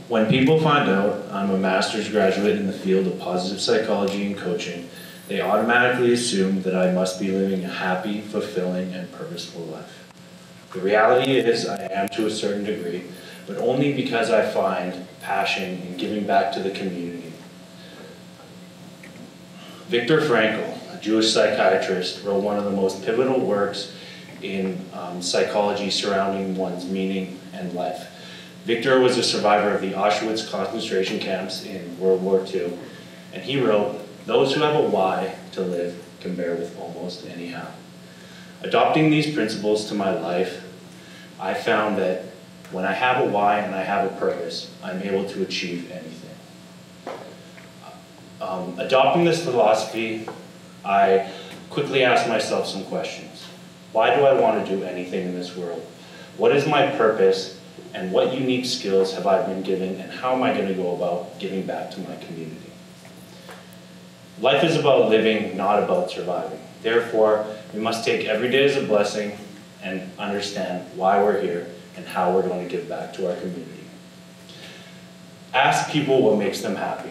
When people find out I'm a master's graduate in the field of positive psychology and coaching, they automatically assume that I must be living a happy, fulfilling, and purposeful life. The reality is I am to a certain degree, but only because I find passion in giving back to the community. Viktor Frankl, a Jewish psychiatrist, wrote one of the most pivotal works in psychology surrounding one's meaning and life. Viktor was a survivor of the Auschwitz concentration camps in World War II, and he wrote, "Those who have a why to live can bear with almost any how." Adopting these principles to my life, I found that when I have a why and I have a purpose, I'm able to achieve anything. Adopting this philosophy, I quickly asked myself some questions. Why do I want to do anything in this world? What is my purpose? And what unique skills have I been given, and how am I going to go about giving back to my community? Life is about living, not about surviving. Therefore, we must take every day as a blessing and understand why we're here and how we're going to give back to our community. Ask people what makes them happy.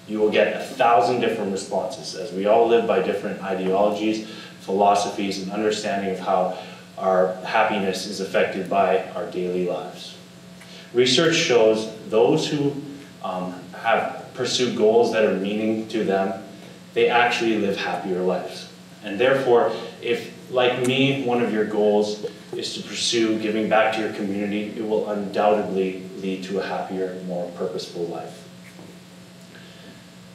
You will get 1,000 different responses, as we all live by different ideologies, philosophies, and understanding of how our happiness is affected by our daily lives. Research shows those who have pursued goals that are meaning to them, they actually live happier lives. And therefore, if, like me, one of your goals is to pursue giving back to your community, it will undoubtedly lead to a happier, more purposeful life.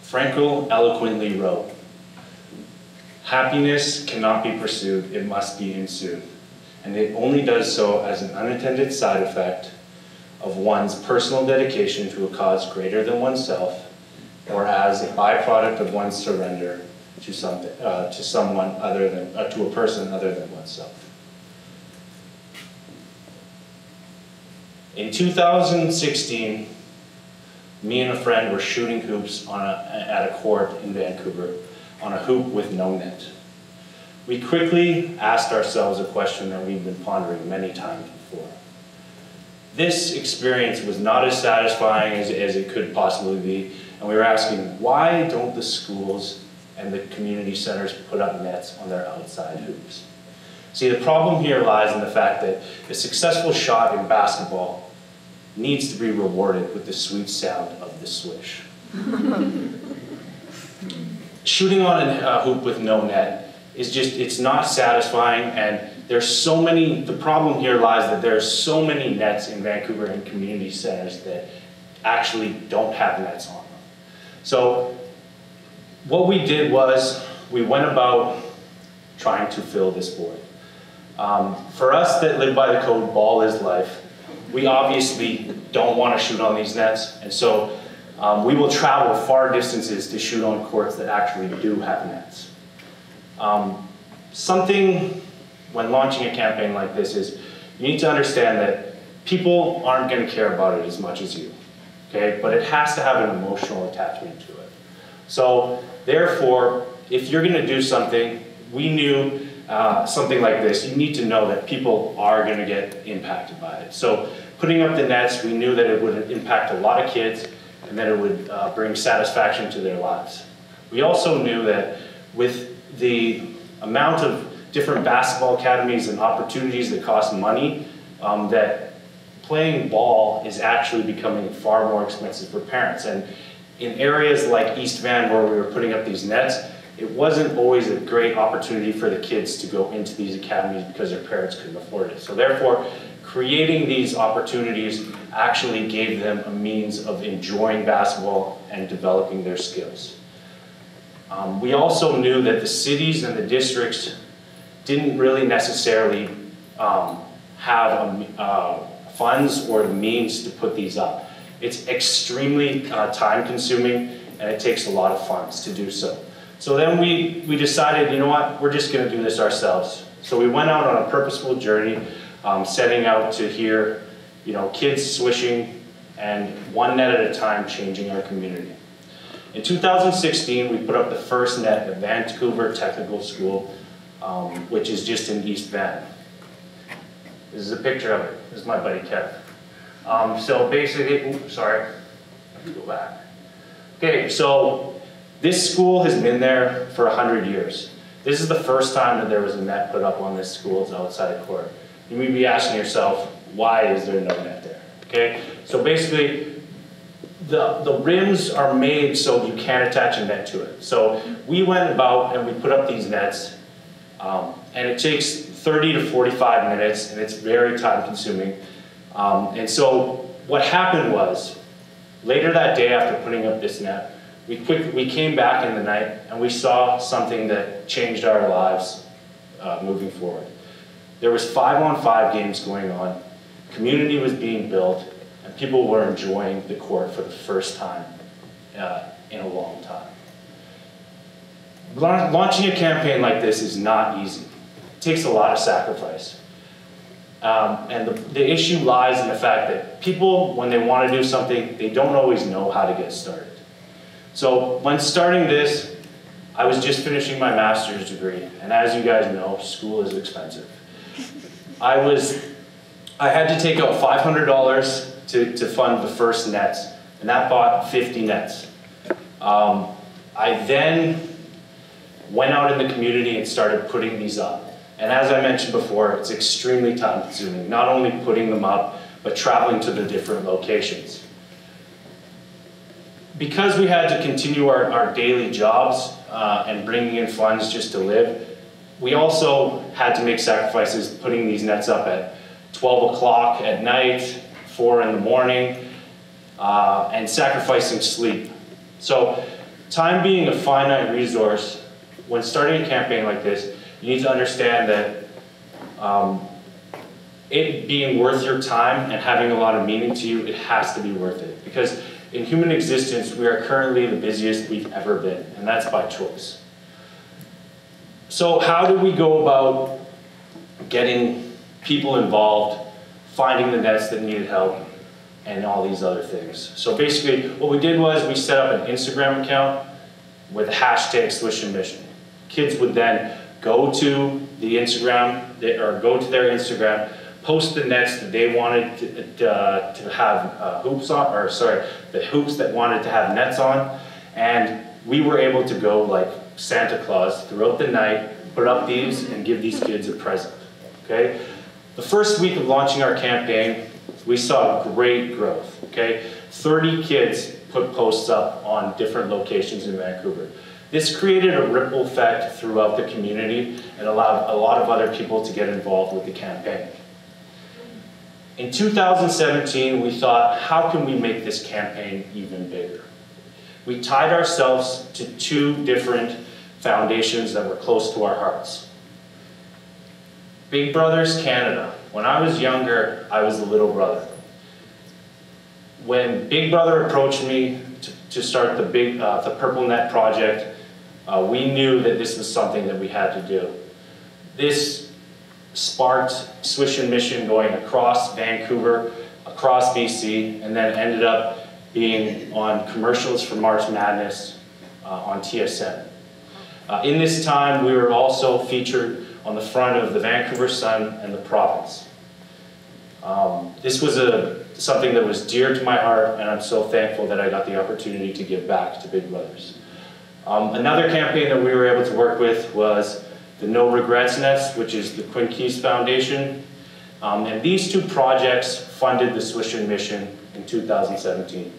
Frankl eloquently wrote, "Happiness cannot be pursued, it must be ensued. And it only does so as an unintended side effect of one's personal dedication to a cause greater than oneself, or as a byproduct of one's surrender to something, to someone other than, to a person other than oneself." In 2016, me and a friend were shooting hoops at a court in Vancouver on a hoop with no net. We quickly asked ourselves a question that we've been pondering many times before. This experience was not as satisfying as it could possibly be, and we were asking, why don't the schools and the community centers put up nets on their outside hoops? See, the problem here lies in the fact that a successful shot in basketball needs to be rewarded with the sweet sound of the swish. Shooting on a hoop with no net is just, it's not satisfying, and there's so many, the problem here lies that there's so many nets in Vancouver and community centers that actually don't have nets on them. So what we did was we went about trying to fill this void. For us that live by the code, ball is life, we obviously don't want to shoot on these nets, and so we will travel far distances to shoot on courts that actually do have nets. Something when launching a campaign like this is you need to understand that people aren't going to care about it as much as you, okay? But it has to have an emotional attachment to it. So therefore, if you're going to do something, we knew something like this, you need to know that people are going to get impacted by it. So putting up the nets, we knew that it would impact a lot of kids and that it would bring satisfaction to their lives. We also knew that with the amount of different basketball academies and opportunities that cost money, that playing ball is actually becoming far more expensive for parents. And in areas like East Van, where we were putting up these nets, it wasn't always a great opportunity for the kids to go into these academies because their parents couldn't afford it. So therefore, creating these opportunities actually gave them a means of enjoying basketball and developing their skills. We also knew that the cities and the districts didn't really necessarily have funds or the means to put these up. It's extremely time-consuming, and it takes a lot of funds to do so. So then we decided, you know what, we're just going to do this ourselves. So we went out on a purposeful journey, setting out to hear, you know, kids swishing and one net at a time changing our community. In 2016, we put up the first net at Vancouver Technical School, which is just in East Van. This is a picture of it. This is my buddy Kev. So basically, oops, sorry, let me go back. Okay, so this school has been there for 100 years. This is the first time that there was a net put up on this school's outside court. You may be asking yourself, why is there no net there? Okay, so basically, the rims are made so you can't attach a net to it. So we went about and we put up these nets, and it takes 30 to 45 minutes, and it's very time consuming. And so what happened was, later that day after putting up this net, we came back in the night and we saw something that changed our lives moving forward. There was 5-on-5 games going on, community was being built, and people were enjoying the court for the first time in a long time. Launching a campaign like this is not easy. It takes a lot of sacrifice. And the issue lies in the fact that people, when they want to do something, they don't always know how to get started. So when starting this, I was just finishing my master's degree, and as you guys know, school is expensive. I had to take out $500 to fund the first nets, and that bought 50 nets. I then went out in the community and started putting these up. And as I mentioned before, it's extremely time consuming, not only putting them up, but traveling to the different locations. Because we had to continue our daily jobs and bringing in funds just to live, we also had to make sacrifices putting these nets up at 12 o'clock at night, 4 in the morning, and sacrificing sleep. So time being a finite resource, when starting a campaign like this, you need to understand that it being worth your time and having a lot of meaning to you, it has to be worth it. Because in human existence, we are currently the busiest we've ever been, and that's by choice. So how do we go about getting people involved, finding the nets that needed help, and all these other things? So basically, what we did was we set up an Instagram account with the hashtag #SwishAndMission. Kids would then go to the Instagram, or go to their Instagram, post the nets that they wanted to have hoops on, or sorry, the hoops that wanted to have nets on, and we were able to go like Santa Claus throughout the night, put up these and give these kids a present, okay? The first week of launching our campaign, we saw great growth, okay? 30 kids put posts up on different locations in Vancouver. This created a ripple effect throughout the community and allowed a lot of other people to get involved with the campaign. In 2017, we thought, how can we make this campaign even bigger? We tied ourselves to 2 different foundations that were close to our hearts. Big Brothers Canada. When I was younger, I was the little brother. When Big Brother approached me to start the Purple Net project, we knew that this was something that we had to do. This sparked #SwishAndMission going across Vancouver, across BC, and then ended up being on commercials for March Madness on TSN. In this time, we were also featured on the front of the Vancouver Sun and the Province. This was something that was dear to my heart, and I'm so thankful that I got the opportunity to give back to Big Brothers. Another campaign that we were able to work with was the No Regrets Nets, which is the Quinn Keys Foundation. And these 2 projects funded the #SwishAndMission in 2017.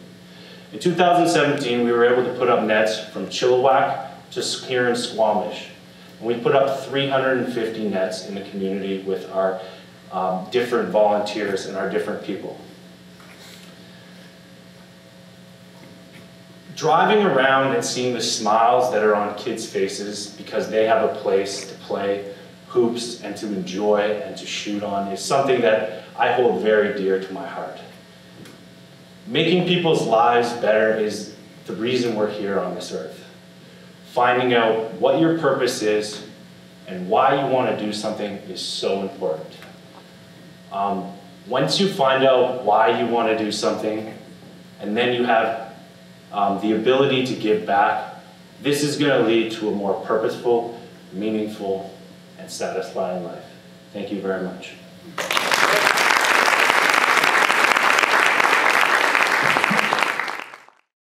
In 2017, we were able to put up nets from Chilliwack to here in Squamish. And we put up 350 nets in the community with our different volunteers and our different people. Driving around and seeing the smiles that are on kids' faces because they have a place to play hoops and to enjoy and to shoot on is something that I hold very dear to my heart. Making people's lives better is the reason we're here on this earth. Finding out what your purpose is and why you want to do something is so important. Once you find out why you want to do something, and then you have the ability to give back, this is going to lead to a more purposeful, meaningful, and satisfying life. Thank you very much.